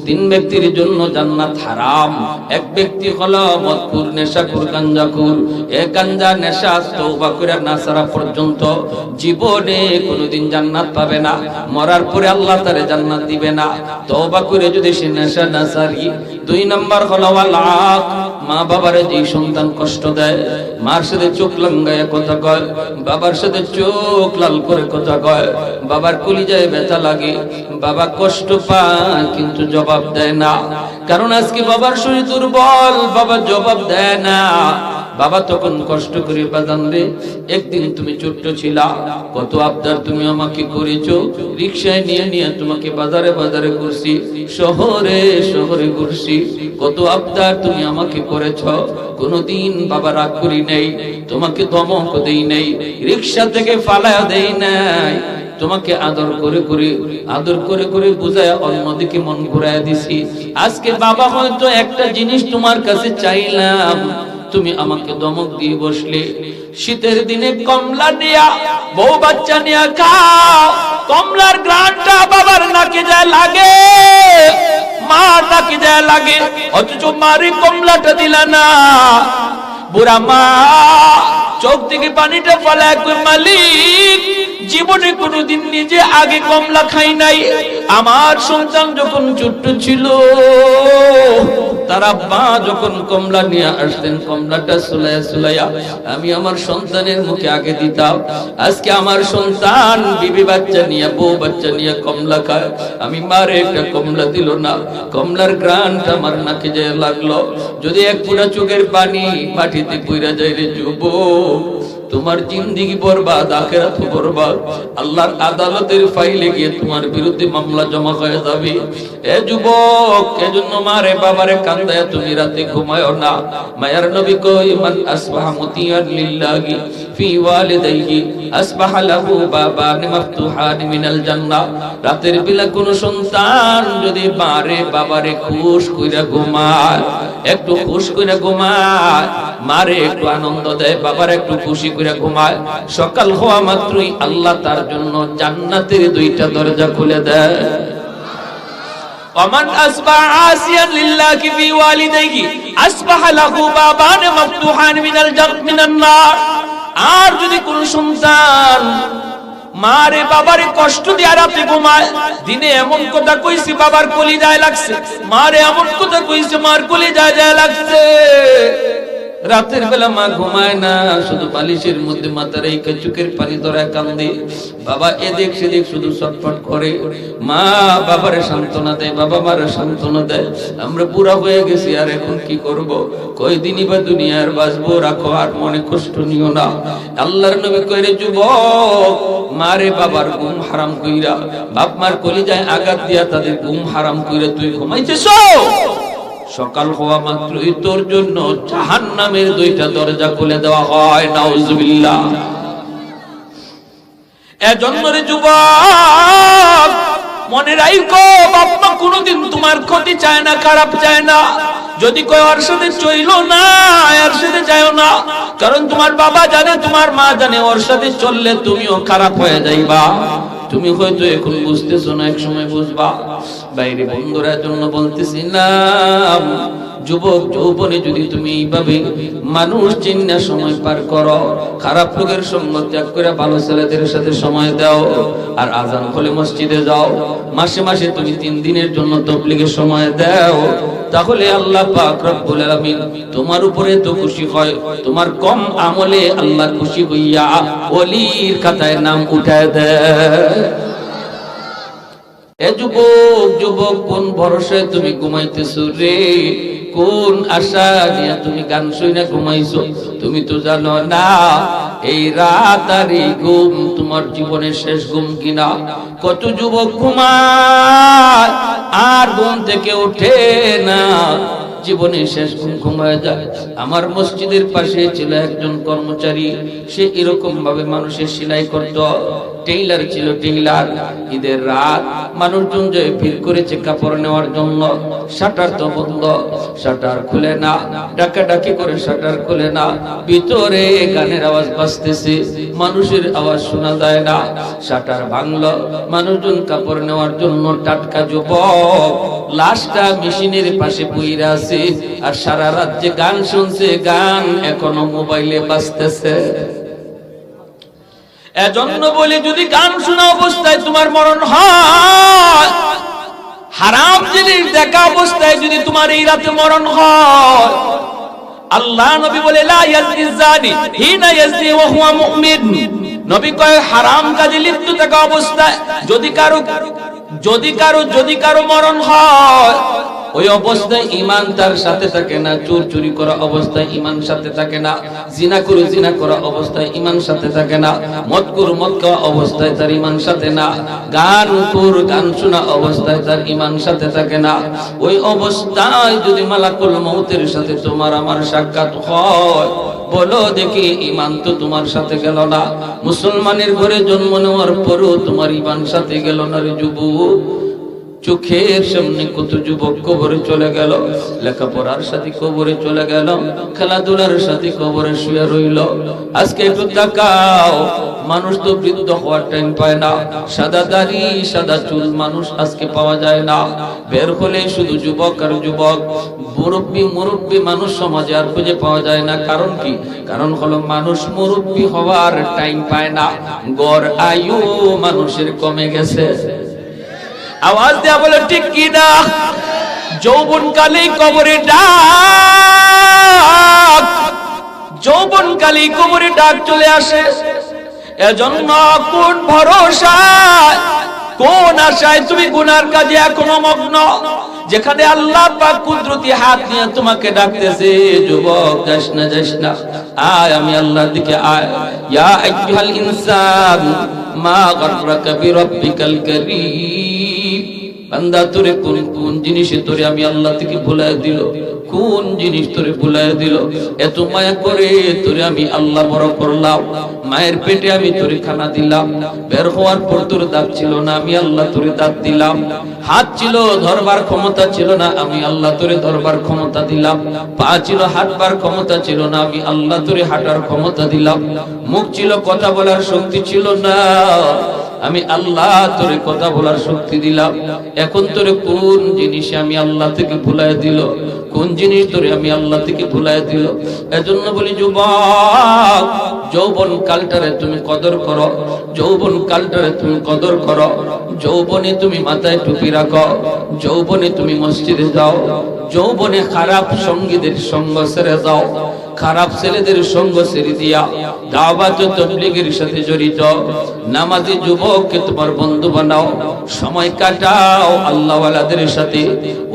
তিন ব্যক্তির জন্য জান্নাত হারাম। এক ব্যক্তি হলো মদখোর, নেশাখোর, গাঞ্জাখোর। এই গাঞ্জা নেশা তওবা করে না ছাড়া পর্যন্ত জীবনে কোনোদিন জান্নাত পাবে না। মরার পরে আল্লাহ তারে জান্নাত দিবে না তওবা করে যদি সে নেশা না ছাড়ি। দুই নাম্বার হলো ওয়ালাক, মা বাবারে যে সন্তান কষ্ট দেয়, মার সাথে চোখ লাঙ্গায়া কথা কয়, বাবার সাথে চোখ লাল করে কথা কয়, বাবার কলিজায় ব্যথা লাগে, বাবা কষ্ট পায় কিন্তু জবাব দেয় না। কারণ আজকে বাবার শরীর দুর্বল, বাবা জবাব দেয় না। বাবা তখন কষ্ট করে বাজান রে, একদিন তুমি ছোট্ট ছিলা, কত আবদার তুমি আমাকে করেছো, রিকশায় নিয়ে নিয়ে তোমাকে বাজারে বাজারে ঘুরছি, শহরে শহরে ঘুরছি, কত আবদার তুমি আমাকে করেছো, কোনদিন বাবা রাগ করি নাই, তোমাকে ধমক দেই নাই, রিকশা থেকে ফালায়া দেই নাই, তোমাকে আদর করে করে বুঝায় অন্যদিকে মন ঘুরায় দিছি। আজকে বাবা হয়তো একটা জিনিস তোমার কাছে চাইলাম, তুমি আমাকে ধমক দিয়ে বসলে। শীতের দিনে কমলা নিয়া বউ বাচ্চা নিয়া খাও, কমলার গ্রানটা বাবার নাকে যায় লাগে, মার নাকে যায় লাগে, অথচ মারে কমলাটা দিলা না। বুড়া মা চোখ থেকে পানিটা ফেলায় কই, মালিক জীবনে কোনোদিন নিজে আগে কমলা খাই নাই, আমার সন্তান যখন ছোট্ট ছিল তার আব্বা যখন কমলা নিয়ে আসতেন, কমলাটা সুলাইয়া সুলাইয়া আমি আমার সন্তানের মুখে আগে দিতাম। আজকে আমার সন্তান বিবি বাচ্চা নিয়ে বউ বাচ্চা নিয়ে কমলা খায়, আমি মারে একটা কমলা দিল না, কমলার গ্রানটা আমার নাকে যায় লাগলো। যদি এক ফোঁটা চোখের পানি মাটিতে পইরা যায় রে যুবক, তোমার জিন্দেগি বরবাদ, আখিরাত বরবাদ। আল্লাহর আদালতের ফাইলে গিয়ে তোমার বিরুদ্ধে মামলা জমা হয়ে যাবে। এ যুবক, এজন্য মারে বাবারে কান্দায়া তুমি রাতে ঘুমায়ো না। মায়ার নবী কই, মান আসবাহা মুতিয়ান লিল্লাহি ফি ওয়ালিদাইহি আসবাহা লাহু বাবান মাফতুহান মিনাল জান্নাহ। রাতের বেলা কোন সন্তান যদি মারে বাবারে খুশ কইরা ঘুমায়, একটু খুশ কইরা ঘুমায়, মারে একটু আনন্দ দেয়, বাবার একটু খুশি করে ঘুমায়, সকাল হওয়া মাত্রই আল্লাহ তার জন্য জান্নাতের দুইটা দরজা খুলে দেয়। ওমান আসবাহা আসিয়ান লিল্লাহি ফি ওয়ালিদাইহি আসবাহা লাহু বাবান মাফতুহান মিনান নার। আর যদি কোন সন্তান মারে বাবারে কষ্ট দিয়ে রাতে ঘুমায়, দিনে এমন কথা কইছি বাবার কলিজায় লাগছে, মারে এমন কথা কইছে মার কলিজায় লাগছে, রাতের বেলা মা ঘুমায় না, শুধু বালিশের মধ্যে মাথা রেখে চোখের পানি ধরায় কান্দে, বাবা এদিক সেদিক শুধু ছটফট করে, মা বাবারে সান্ত্বনা দেয়, বাবা মারে সান্ত্বনা দেয়। আমরা বুড়া হয়ে গেছি, আর এখন কি করব, কয়দিনই বা দুনিয়ার বাঁচবো, রাখো আর মনে কষ্ট নিও না। আল্লাহর নবী কইরে, যুবক মারে বাবার ঘুম হারাম কইরা, বাপ মার কলিজায় আঘাত দিয়া তাদের ঘুম হারাম কইরা তুই ঘুমাইতেছো, সকাল হওয়া মাত্রই তোর জন্য জাহান্নামের দুইটা দরজা খুলে দেওয়া হয়। নাউজুবিল্লাহ। এজন্য রে যুবক, মনে রাখো বাপ মা কোনোদিন তোমার ক্ষতি চায় না, খারাপ চায় না। যদি কই ওর সাথে চইলো না, এর সাথে যাও না, কারণ তোমার বাবা জানে, তোমার মা জানে, ওর সাথে চললে তুমিও খারাপ হয়ে যাইবা। তুমি হয়তো এখন বুঝতেছো না, এক সময় বুঝবা। বাইরে বন্ধুরা জন্য বলতেছি না, যুবক যৌবনে যদি তুমি এইভাবে মানুষ চিন্না সময় পার করো, খারাপ লোকের সঙ্গ ত্যাগ করে ভালো ছেলেদের সাথে সময় দাও, আর আজান হলে মসজিদে যাও, মাসে মাসে তুমি 3 দিনের জন্য তাবলীগের সময় দাও, তাহলে আল্লাহ পাক রব্বুল আলামিন তোমার উপরে তো খুশি হয়, তোমার কম আমলে আল্লাহ খুশি হইয়া ওলির খাতায় নাম উঠায় দেয়। এ যুবক, যুবক কোন ভরসায় তুমি ঘুমাইতেছো রে, কোন আশা নিয়ে তুমি গান শুনে ঘুমাইছো, তুমি তো জানো না এই রাত আর এই ঘুম তোমার জীবনের শেষ ঘুম কিনা। কত যুবক ঘুমায় আর ঘুম থেকে ওঠে না, জীবনে শেষ ঘুম হয়ে যায়। আমার মসজিদের পাশে ছিল একজন কর্মচারী, সে এরকম ভাবে মানুষের সেলাই করত, টেইলার ছিল টেইলার। ঈদের রাত মানুষজন যে ভিড় করেছে কাপড় নেওয়ার জন্য, শাটার তো বন্ধ, শাটার খুলে না, ডাকাডাকি করে শাটার খুলে না, ভিতরে গানের আওয়াজ বাজতেছে, মানুষের আওয়াজ শোনা যায় না। শাটার ভাঙলো, মানুষজন কাপড় নেওয়ার জন্য, টাটকা যুবক লাশটা মেশিনের পাশে বইরা আছে, আর সারা রাত যে গান শুনছে, গান এখনো মোবাইলে বাজতেছে। এজন্য বলি, যদি গান শোনা অবস্থায় তোমার মরণ হয়, হারাম জিনিস দেখা অবস্থায় যদি তোমার এই রাতে মরণ হয়, আল্লাহ নবী বলে লা ইয়াজনি জানি হিনা ইয়াজনি ওয়া হুয়া মুমিন। নবী কয় হারাম কাজে লিপ্ত থাকা অবস্থায় যদি কারো মরণ হয়, ওই অবস্থায় ঈমান তার সাথে থাকে না। চুরি করা অবস্থায় ঈমান সাথে থাকে না, জিনা করা অবস্থায় ঈমান সাথে থাকে না, মদ খাওয়া অবস্থায় তার ঈমান সাথে না, গান শোনা অবস্থায় তার ঈমান সাথে থাকে না। ওই অবস্থায় যদি মালাকুল মউতের সাথে তোমার আমার সাক্ষাৎ হয়, বলো দেখি ঈমান তো তোমার সাথে গেল না। মুসলমানের ঘরে জন্ম নেওয়ার পরও তোমার ঈমান সাথে গেল না রে যুবক। চোখের সামনে কত যুবক কবরে চলে গেল, লেখাপড়ার সাথে কবরে চলে গেল, খেলাধুলার সাথে কবরে শুয়ে রইল। আজকে একটু তাকাও, মানুষ তো বৃদ্ধ হওয়ার টাইম পায় না, সাদা দাড়ি সাদা চুল মানুষ আজকে পাওয়া যায় না। বের হলে শুধু যুবক আর যুবক, মুরব্বী মানুষ সমাজে আর খুঁজে পাওয়া যায় না। কারণ কি? কারণ হলো মানুষ মুরব্বী হওয়ার টাইম পায় না, গড় আয়ু মানুষের কমে গেছে। আওয়াজ দেয়া বলে ঠিক কি না? যৌবন কালেই কবরে ডাক, যৌবন কালেই কবরে ডাক চলে আসে। এজন্য কোন ভরসায়, কোন আশায় তুমি গুনার কাজে এখনো মগ্ন, যেখানে আল্লাহ পাক কুদরতি হাত নিয়ে তোমাকে ডাকতেছে, যুবক যাস না, আয় আমি আল্লাহর দিকে আয়। ইয়া আইয়ুহাল ইনসান মা গাররাকা বিরাব্বিকাল কারীম। বান্দা তোরে কোন জিনিসে তোরে আমি আল্লাহ থেকে ভুলায় দিল, কোন জিনিস তোরে ভুলায় দিল? এত মায়া করে তোরে আমি আল্লাহ বড় করলাম, মায়ের পেটে আমি তোরে খানা দিলাম, বের হওয়ার পর তোর দাঁত ছিল না, আমি আল্লাহ তোরে দাঁত দিলাম, হাত ছিল ধরবার ক্ষমতা ছিল না, আমি আল্লাহ তোরে ধরবার ক্ষমতা দিলাম, পা ছিল হাঁটবার ক্ষমতা ছিল না, আমি আল্লাহ তোরে হাঁটার ক্ষমতা দিলাম, মুখ ছিল কথা বলার শক্তি ছিল না, আমি আল্লাহ তোরে কথা বলার শক্তি দিলাম। এখন তোরে কোন জিনিসে আমি আল্লাহ থেকে ভুলায় দিল? কোন জিনিস তোরে আমি আল্লাহ থেকে ভুলায় দিল? এজন্য বলি যুবক, যৌবন কালটারে তুমি কদর করো, যৌবন কালটারে তুমি কদর করো। যৌবনে তুমি মাথায় টুপি রাখো, যৌবনে তুমি মসজিদে যাও, যৌবনে খারাপ সঙ্গীদের সঙ্গ ছেড়ে যাও, খারাপ ছেলেদের সঙ্গ ছেড়ে দিয়া দাওয়াত ও তাবলীগের সাথে জড়িত নামাজি যুবককে তোমার বন্ধু বানাও, সময় কাটাও আল্লাহওয়ালাদের সাথে,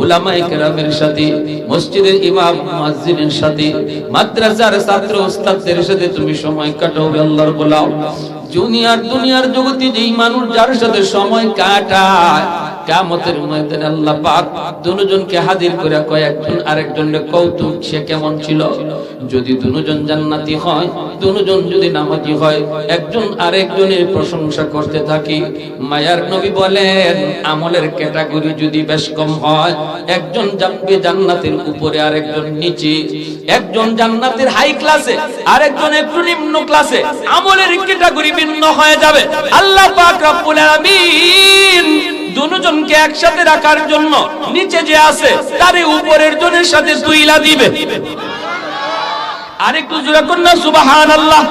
উলামায়ে কেরামের সাথে, মসজিদের ইমাম মুয়াজ্জিনের সাথে, মাদ্রাসার ছাত্র ওস্তাদদের সাথে তুমি সময় কাটাও, আল্লাহর গোলাম। দুনিয়ার জগতে যেই মানুষ যার সাথে সময় কাটায়, কিয়ামতের ময়দানে আল্লাহ পাক দুজনকে হাজির করে কয়, একজন আরেকজনের কৌতুক সে কেমন ছিল। যদি দুজন জান্নাতি হয়, দুজন যদি নামাজি হয়, একজন আরেকজনের প্রশংসা করতে থাকি। মায়ার নবী বলেন, আমলের ক্যাটাগরি যদি বেশ কম হয়, একজন যাবে জান্নাতের উপরে আরেকজন নিচে, একজন জান্নাতের হাই ক্লাসে আরেকজন একটু নিম্ন ক্লাসে, আমলের ক্যাটাগরি ভিন্ন হয়ে যাবে। আল্লাহ পাক রব্বুল আলামিন দুজনকে একসাথে রাখার জন্য নিচে যে আছে তারে উপরের জনের সাথে তুইলা দিবে। আরেকটু জোরে করুন না সুবহানাল্লাহ।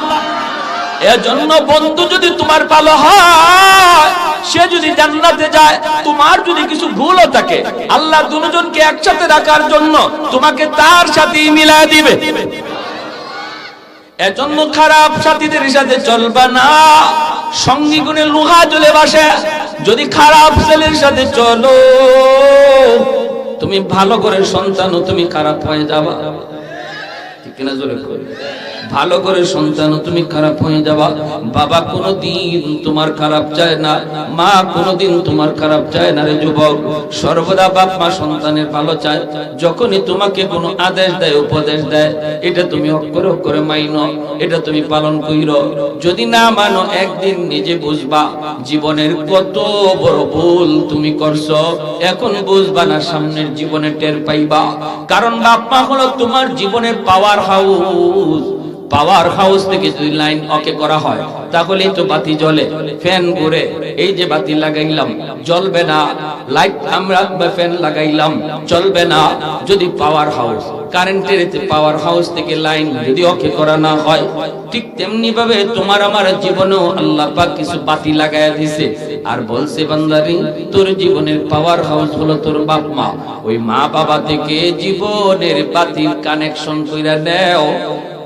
এজন্য বন্ধু যদি তোমার ভালো হয়, সে যদি জান্নাতে যায়, তোমার যদি কিছু ভুলও থাকে, আল্লাহ দুজনকে একসাথে রাখার জন্য তোমাকে তার সাথেই মিলায় দিবে। এজন্য খারাপ সাথীদের সাথে চলবা না, সঙ্গী গুণে লোহা জ্বলে বসে। যদি খারাপ ছেলের সাথে চলো, তুমি ভালো করে সন্তানও তুমি খারাপ হয়ে যাবা। ঠিক কিনা জোরে করে? ভালো করে সন্তান তুমি খারাপ হয়ে যাবা। বাবা কোনোদিন তোমার খারাপ চায় না, মা কোনোদিন তোমার খারাপ চায় না রে যুবক। সর্বদা বাপ মা সন্তানের ভালো চায়। যখনই তোমাকে কোনো আদেশ দেয়, উপদেশ দেয়, এটা তুমি অক্ষরে অক্ষরে মাইনো, এটা তুমি পালন কইরো। যদি না মানো, একদিন নিজে বুঝবা জীবনের কত বড় ভুল তুমি করছো। এখন বুঝবা না, সামনের জীবনে টের পাইবা। কারণ বাপ মা হলো তোমার জীবনের পাওয়ার হাউস। পাওয়ার হাউস থেকে যদি লাইন ওকে করা হয়, তাহলেই তো বাতি জ্বলে, ফ্যান ঘুরে। এই যে বাতি লাগাইলাম, জ্বলবে না। লাইট আমরা ফ্যান লাগাইলাম, চলবে না। যদি পাওয়ার হাউস, কারেন্টের পাওয়ার হাউস থেকে লাইন যদি ওকে করা না হয়, ঠিক তেমনি ভাবে তোমার আমার জীবনেও আল্লাহ পাক কিছু বাতি লাগাইয়া দিয়েছে। আর বলছে, বান্দারি, তোর জীবনের পাওয়ার হাউস হলো তোর বাপ মা। ওই মা বাবা থেকে জীবনের বাতির কানেকশন কইরা নেও,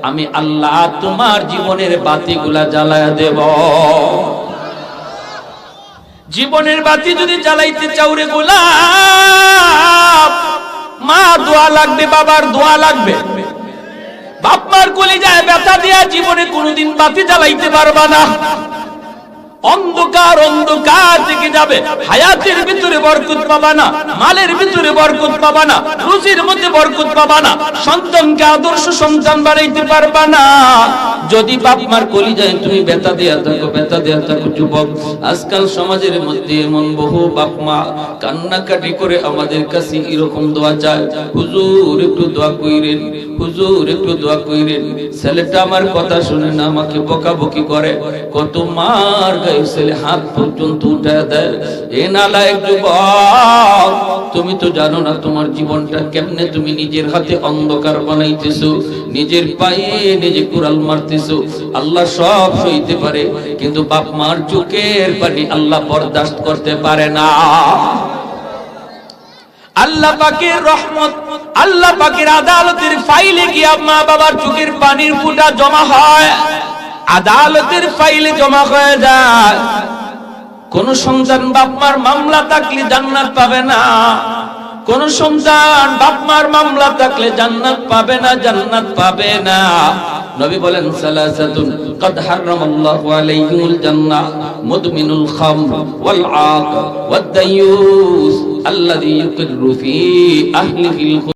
আমি আল্লাহ তোমার জীবনের বাতিগুলা জ্বালায়া দেব। জীবনের বাতি যদি জ্বালাইতে চাও রে গোলাপ, মা দোয়া লাগবে, বাবার দোয়া লাগবে। বাপ মার কলিজায় ব্যথা দিয়া জীবনে কোনোদিন বাতি জ্বালাইতে পারবা না। অন্ধকার অন্ধকার থেকে যাবে। হায়াতের ভিতরে বরকত পাবা না, মালের ভিতরে বরকত পাবা না, রুজির মধ্যে বরকত পাবা না, সন্তানকে আদর্শ সন্তান বানাইতে পারবা না যদি বাপ মার কলিজায় তুমি ব্যথা দেয়া থাকো, ব্যথা দেয়া থাকো। যুবক, আজকাল সমাজের মধ্যে এমন বহু বাপ মা কান্নাকাটি করে আমাদের কাছে এরকম দোয়া চায়, হুজুর একটু দোয়া কইরেন, হুজুর একটু দোয়া কইরেন। ছেলেটা আমার কথা শুনে না, আমাকে বকাবকি করে। কত মার ছেলে হাত পর্যন্ত উঠে দেয়। এ নালায়েক যুবক, তুমি তো জানো না তোমার জীবনটা কেমনে তুমি নিজের হাতে অন্ধকার বানাইতেছো, নিজের পায়ে নিজে কুড়াল মারতেছো। আল্লাহ সব সইতে পারে, কিন্তু বাপ মার চোখের পানি আল্লাহ বরদাস্ত করতে পারে না। আল্লাহ পাকের রহমত, আল্লাহ পাকের আদালতের ফাইলে গিয়া মা বাবার চোখের পানির ফোঁটা জমা হয়, আদালতের ফাইলে জমা হয়ে যায়। কোন সন্তান বাপ মার মামলা থাকলে জান্নাত পাবে না, কোন সন্তান বাপ মার মামলা থাকলে জান্নাত পাবে না, জান্নাত পাবে না। নবী বলেন, সালাসাতুন قد حرم الله عليهم الجنة مدمن الخمر والعاق والديوث الذي يقر في أهله